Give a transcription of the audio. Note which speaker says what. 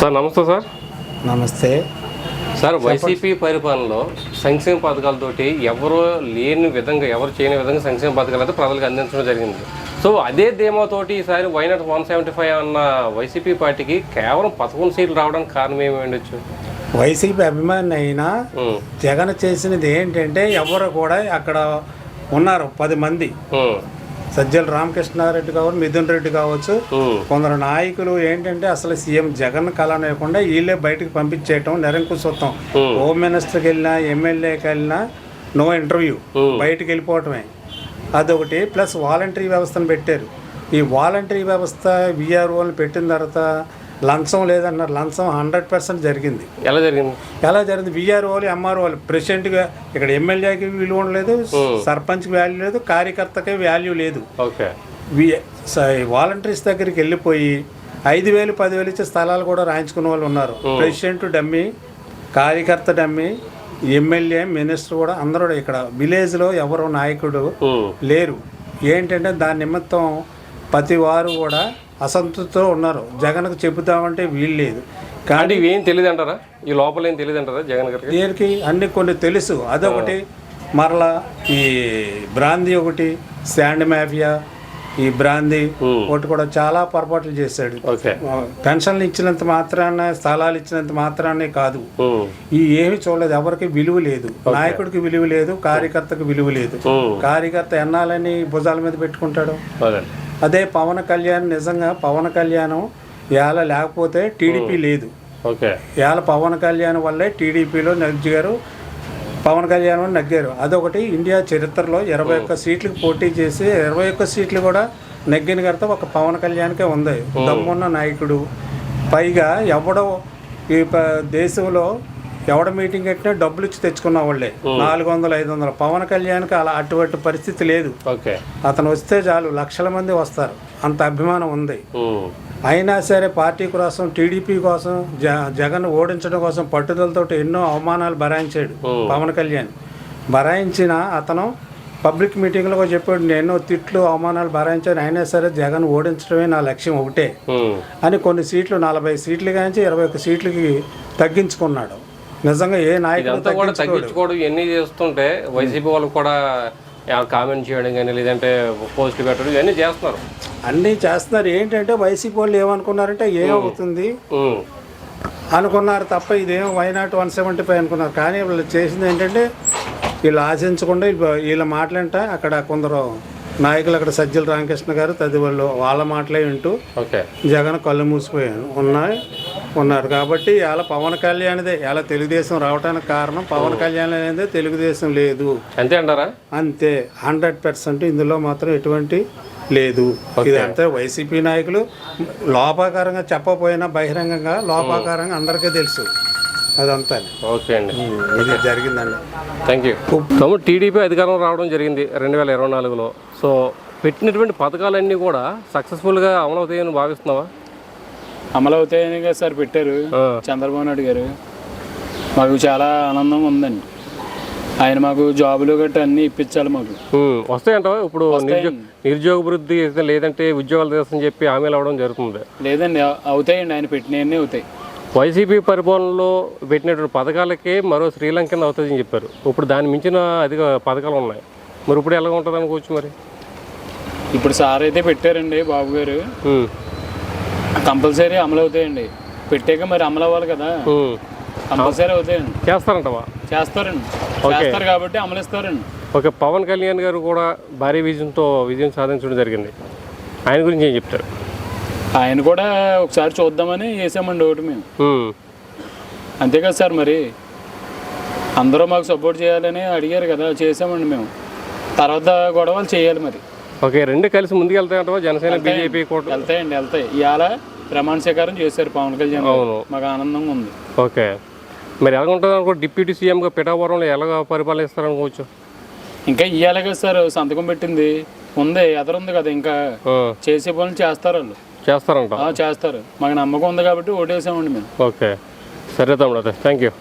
Speaker 1: Sir నమస్తే sir.
Speaker 2: నమస్తే
Speaker 1: sir, YCP పరిపాలనలో సంక్షేమ పథకాలతోటి ఎవరు లేని విధంగా, ఎవరు చేయని విధంగా సంక్షేమ పథకాలు అయితే ప్రజలకు అందించడం జరిగింది. సో అదే ధీమాతోటి ఈసారి వైనాట్ 175 అన్న వైసీపీ పార్టీకి కేవలం 11 సీట్లు రావడానికి కారణం ఏమి ఉండొచ్చు?
Speaker 2: వైసీపీ అభిమాని అయినా జగన్ చేసినది ఏంటంటే ఎవరు కూడా అక్కడ ఉన్నారు 10 మంది. సజ్జల రామకృష్ణారెడ్డి కావచ్చు, మిథున్ రెడ్డి కావచ్చు, కొందరు నాయకులు ఏంటంటే అసలు సీఎం జగన్ కలనేయకుండా వీళ్ళే బయటకు పంపించేయటం, నిరంకుశత్వం. హోమ్ మినిస్టర్కి వెళ్ళినా, ఎమ్మెల్యేకి వెళ్ళినా నో ఇంటర్వ్యూ, బయటకు వెళ్ళిపోవటమే. అదొకటి. ప్లస్ వాలంటరీ వ్యవస్థను పెట్టారు. ఈ వాలంటరీ వ్యవస్థ విఆర్ఓని పెట్టిన తర్వాత లంచం లేదన్నారు. లంచం 100% జరిగింది.
Speaker 1: ఎలా జరిగింది? విఆర్ఓలు, ఎంఆర్ఓలు, ప్రెసిడెంట్గా ఇక్కడ ఎమ్మెల్యేకి విలువ లేదు, సర్పంచ్కి వాల్యూ లేదు, కార్యకర్తకి వాల్యూ లేదు. వాలంటీర్స్ దగ్గరికి వెళ్ళిపోయి 5,000, 10,000 ఇచ్చే స్థలాలు కూడా రాయించుకున్న వాళ్ళు ఉన్నారు. ప్రెసిడెంట్ డమ్మీ, కార్యకర్త డమ్మీ, ఎమ్మెల్యే, మినిస్టర్ కూడా అందరూ ఇక్కడ విలేజ్లో ఎవరో నాయకుడు లేరు. ఏంటంటే దాని నిమిత్తం ప్రతి వారు కూడా అసంతృప్తితో ఉన్నారు. జగన్కు చెబుతామంటే వీలు లేదు. కానీ ఏం తెలియదు అంటారా? ఈ లోపల ఏం తెలియదు అంటారా జగన్ గారికి?
Speaker 2: దీనికి అన్ని కొన్ని తెలుసు. అదొకటి. మరలా ఈ బ్రాందీ ఒకటి, శాండ్ మాఫియా, ఈ బ్రాందీ ఒకటి కూడా చాలా పొరపాట్లు చేశాడు. పెన్షన్లు ఇచ్చినంత మాత్రాన, స్థలాలు ఇచ్చినంత మాత్రానే కాదు, ఈ ఏమి చూడలేదు. ఎవరికి విలువ లేదు, నాయకుడికి విలువ లేదు, కార్యకర్తకు విలువ లేదు. కార్యకర్త ఎన్నాలని భుజాల మీద పెట్టుకుంటాడు. అదే పవన్ కళ్యాణ్, నిజంగా పవన్ కళ్యాణం ఇవాళ లేకపోతే టీడీపీ లేదు. ఇవాళ పవన్ కళ్యాణ్ వల్లే టీడీపీలో నగ్గారు, పవన్ కళ్యాణ్ నగ్గారు. అదొకటి. ఇండియా చరిత్రలో 21 సీట్లకు పోటీ చేసి 21 సీట్లు కూడా నెగ్గిన కడితే ఒక పవన్ కళ్యాణ్కే ఉంది. దమ్మున్న నాయకుడు. పైగా ఎవడో ఈ దేశంలో ఎవడ మీటింగ్ పెట్టినా డబ్బులు ఇచ్చి తెచ్చుకున్న వాళ్ళే 400, 500. పవన్ కళ్యాణ్కి అలా అటువంటి పరిస్థితి లేదు. అతను వస్తే చాలు లక్షల మంది వస్తారు, అంత అభిమానం ఉంది. అయినా సరే పార్టీ కోసం, టీడీపీ కోసం, జగన్ ఓడించడం కోసం పట్టుదలతో ఎన్నో అవమానాలు భరాయించాడు పవన్ కళ్యాణ్. భరాయించిన అతను పబ్లిక్ మీటింగ్లో చెప్పాడు, నేను తిట్లు, అవమానాలు భరాయించాను, అయినా సరే జగన్ ఓడించడమే నా లక్ష్యం ఒకటే అని కొన్ని సీట్లు, 40 సీట్లు కానీ 21 సీట్లకి తగ్గించుకున్నాడు. నిజంగా ఏ నాయకుడు
Speaker 1: తగ్గించుకోవడం ఇవన్నీ చేస్తుంటే వైసీపీ వాళ్ళు కూడా కామెంట్ చేయడం కానీ, లేదంటే పోస్ట్ పెట్టడం, ఇవన్నీ చేస్తున్నారు.
Speaker 2: అన్నీ చేస్తున్నారు. ఏంటంటే వైసీపీ వాళ్ళు ఏమనుకున్నారంటే ఏమవుతుంది అనుకున్నారు తప్ప ఇదేమో వైనాట్ 175 అనుకున్నారు. కానీ వీళ్ళు చేసింది ఏంటంటే వీళ్ళు ఆశించకుండా వీళ్ళ మాటలంట అక్కడ కొందరు నాయకులు, అక్కడ సజ్జల రామకృష్ణ గారు తదివాళ్ళు వాళ్ళ మాటలే వింటూ జగన్ కళ్ళు మూసిపోయాను ఉన్నారు. కాబట్టి ఇలా పవన్ కళ్యాణ్దే, ఇలా తెలుగుదేశం రావడానికి కారణం పవన్ కళ్యాణ్ అనేదే, తెలుగుదేశం లేదు.
Speaker 1: అంతే అంటారా?
Speaker 2: అంతే, 100%. ఇందులో మాత్రం ఎటువంటి లేదు. ఇదంతా వైసీపీ నాయకులు లోపాకారంగా చెప్పకపోయినా బహిరంగంగా లోపాకారంగా అందరికీ తెలుసు. అదంతా.
Speaker 1: ఓకే అండి,
Speaker 2: ఇది జరిగిందండి.
Speaker 1: Thank you. తమ్ముడు, టీడీపీ అధికారం రావడం జరిగింది 2024లో. సో పెట్టినటువంటి పథకాలన్నీ కూడా సక్సెస్ఫుల్గా అమలవుతాయని భావిస్తున్నావా?
Speaker 3: అమలవుతాయని కదా సార్ పెట్టారు చంద్రబాబు నాయుడు గారు. మాకు చాలా ఆనందంగా ఉందండి. ఆయన మాకు జాబులు గట్రా అన్నీ ఇప్పించాలి. మాకు
Speaker 1: వస్తాయంటావా? ఇప్పుడు నిరుద్యోగ వృద్ధి లేదంటే ఉద్యోగాలు చేస్తని చెప్పి హామీలు అవ్వడం జరుగుతుంది.
Speaker 3: లేదండి, అవుతాయండి. ఆయన పెట్టినవన్నీ అవుతాయి.
Speaker 1: వైసీపీ పరిపాలనలో పెట్టినటువంటి పథకాలకే మరో శ్రీలంక కింద అవుతుందని చెప్పారు. ఇప్పుడు దాన్ని మించిన అధిక పథకాలు ఉన్నాయి. మరి ఇప్పుడు ఎలా ఉంటుంది అనుకోవచ్చు? మరి
Speaker 3: ఇప్పుడు సార్ అయితే పెట్టారండి బాబు గారు, కంపల్సరీ అమలు అవుతాయండి. పెట్టాక మరి అమలు అవ్వాలి కదా, కంపల్సరీ అవుతాయండి.
Speaker 1: చేస్తారంటవా?
Speaker 3: చేస్తారండి. చేస్తారు కాబట్టి అమలుస్తారండి.
Speaker 1: ఓకే. పవన్ కళ్యాణ్ గారు కూడా భారీ విజయం సాధించడం జరిగింది. ఆయన గురించి ఏం చెప్తారు?
Speaker 3: ఆయన కూడా ఒకసారి చూద్దామని వేసామండి ఒకటి మేము. అంతే కదా సార్, మరి అందరూ మాకు సపోర్ట్ చేయాలని అడిగారు కదా, చేసామండి మేము. తర్వాత గొడవలు చేయాలి మరి.
Speaker 1: ఓకే, రెండు కలిసి ముందుకు వెళ్తాయంట జనసేన, బీజేపీ కూడా?
Speaker 3: వెళ్తాయి. ఇవాళ ప్రమాణ స్వీకారం చేశారు పవన్ కళ్యాణ్. అవును, మాకు ఆనందంగా ఉంది.
Speaker 1: ఓకే, మరి ఎలా ఉంటుంది అనుకో? డిప్యూటీ సీఎంగా పిఠాపురంలో ఎలాగ పరిపాలిస్తారనుకోవచ్చు?
Speaker 3: ఇంకా ఇవ్వాలి కదా సార్, సంతకం పెట్టింది ఉంది, ఎదరుంది కదా, ఇంకా చేసే పనులు చేస్తారు వాళ్ళు.
Speaker 1: చేస్తారంట?
Speaker 3: చేస్తారు. మాకు నమ్మకం ఉంది కాబట్టి ఓటేసామండి మేము.
Speaker 1: ఓకే, సరే తమ్ముడు, థ్యాంక్ యూ.